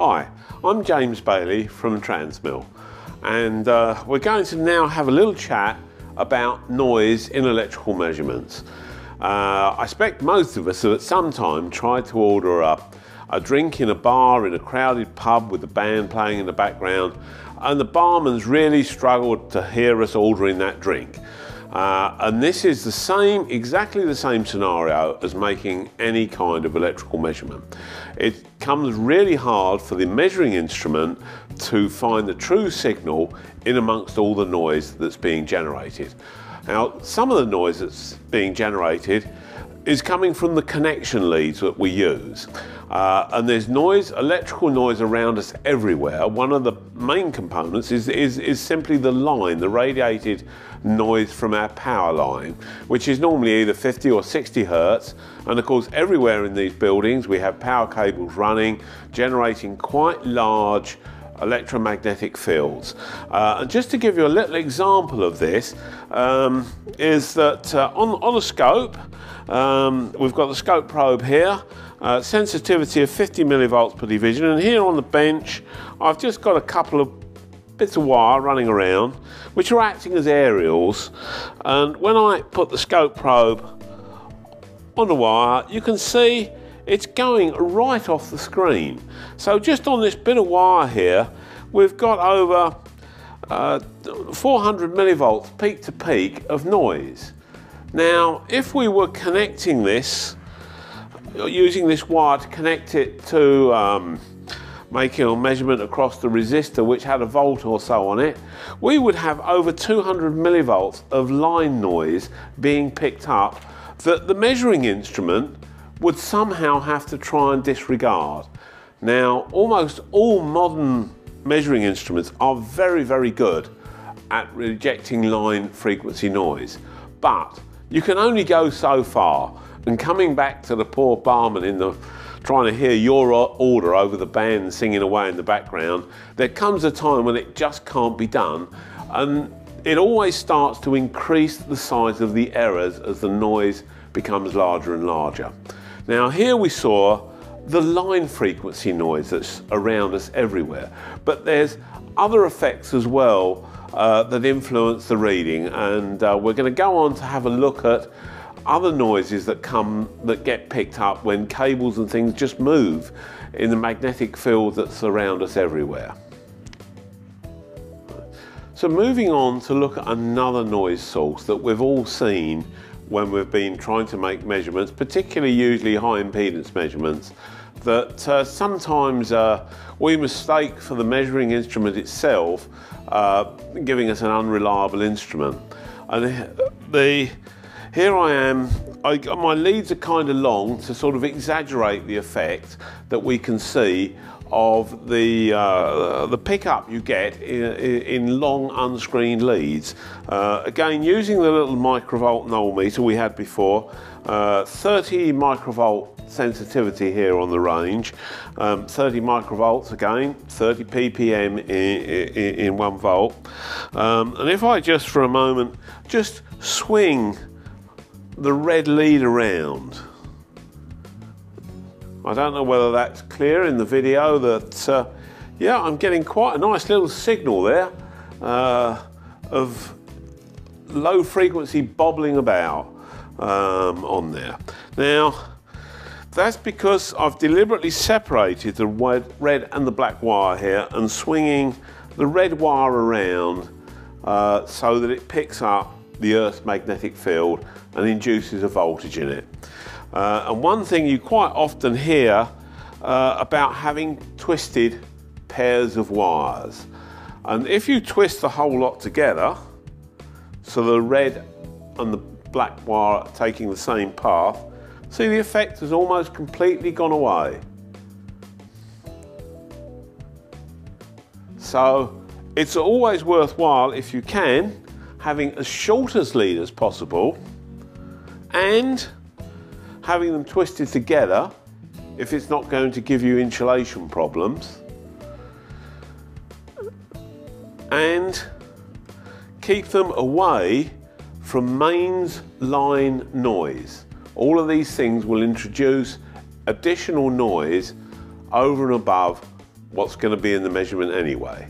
Hi, I'm James Bailey from Transmille, and we're going to now have a little chat about noise in electrical measurements. I expect most of us have at some time tried to order a drink in a bar in a crowded pub with the band playing in the background, and the barman's really struggled to hear us ordering that drink. And this is exactly the same scenario as making any kind of electrical measurement. It comes really hard for the measuring instrument to find the true signal in amongst all the noise that's being generated. Now, some of the noise that's being generated is coming from the connection leads that we use. And there's noise, electrical noise around us everywhere. One of the main components is simply the line, the radiated noise from our power line, which is normally either 50 or 60 hertz. And of course, everywhere in these buildings, we have power cables running, generating quite large electromagnetic fields. And just to give you a little example of this, is that on a scope, we've got the scope probe here, sensitivity of 50 millivolts per division, and here on the bench I've just got a couple of bits of wire running around which are acting as aerials, and when I put the scope probe on the wire, you can see it's going right off the screen. So just on this bit of wire here, we've got over 400 millivolts peak to peak of noise. Now, if we were connecting this, using this wire to connect it to making a measurement across the resistor, which had a volt or so on it, we would have over 200 millivolts of line noise being picked up that the measuring instrument would somehow have to try and disregard. Now, almost all modern measuring instruments are very, very good at rejecting line frequency noise, but you can only go so far. And coming back to the poor barman trying to hear your order over the band singing away in the background, there comes a time when it just can't be done, and it always starts to increase the size of the errors as the noise becomes larger and larger. Now, here we saw the line frequency noise that's around us everywhere, but there's other effects as well that influence the reading, and we're going to go on to have a look at other noises that get picked up when cables and things just move in the magnetic field that's around us everywhere. So moving on to look at another noise source that we've all seen when we've been trying to make measurements, particularly usually high impedance measurements, that sometimes we mistake for the measuring instrument itself, giving us an unreliable instrument. And here I am, my leads are kind of long to sort of exaggerate the effect that we can see of the pickup you get in long unscreened leads. Again, using the little microvolt null meter we had before, 30 microvolt sensitivity here on the range, 30 microvolts again, 30 ppm in 1 volt. And if I just for a moment just swing the red lead around, I don't know whether that's clear in the video, that yeah, I'm getting quite a nice little signal there of low frequency bobbling about on there. Now, that's because I've deliberately separated the red and the black wire here and swinging the red wire around so that it picks up the Earth's magnetic field and induces a voltage in it. And one thing you quite often hear about having twisted pairs of wires. And if you twist the whole lot together, so the red and the black wire are taking the same path, see, the effect has almost completely gone away. So it's always worthwhile, if you can, having as short a lead as possible and having them twisted together if it's not going to give you insulation problems, and keep them away from mains line noise. All of these things will introduce additional noise over and above what's going to be in the measurement anyway.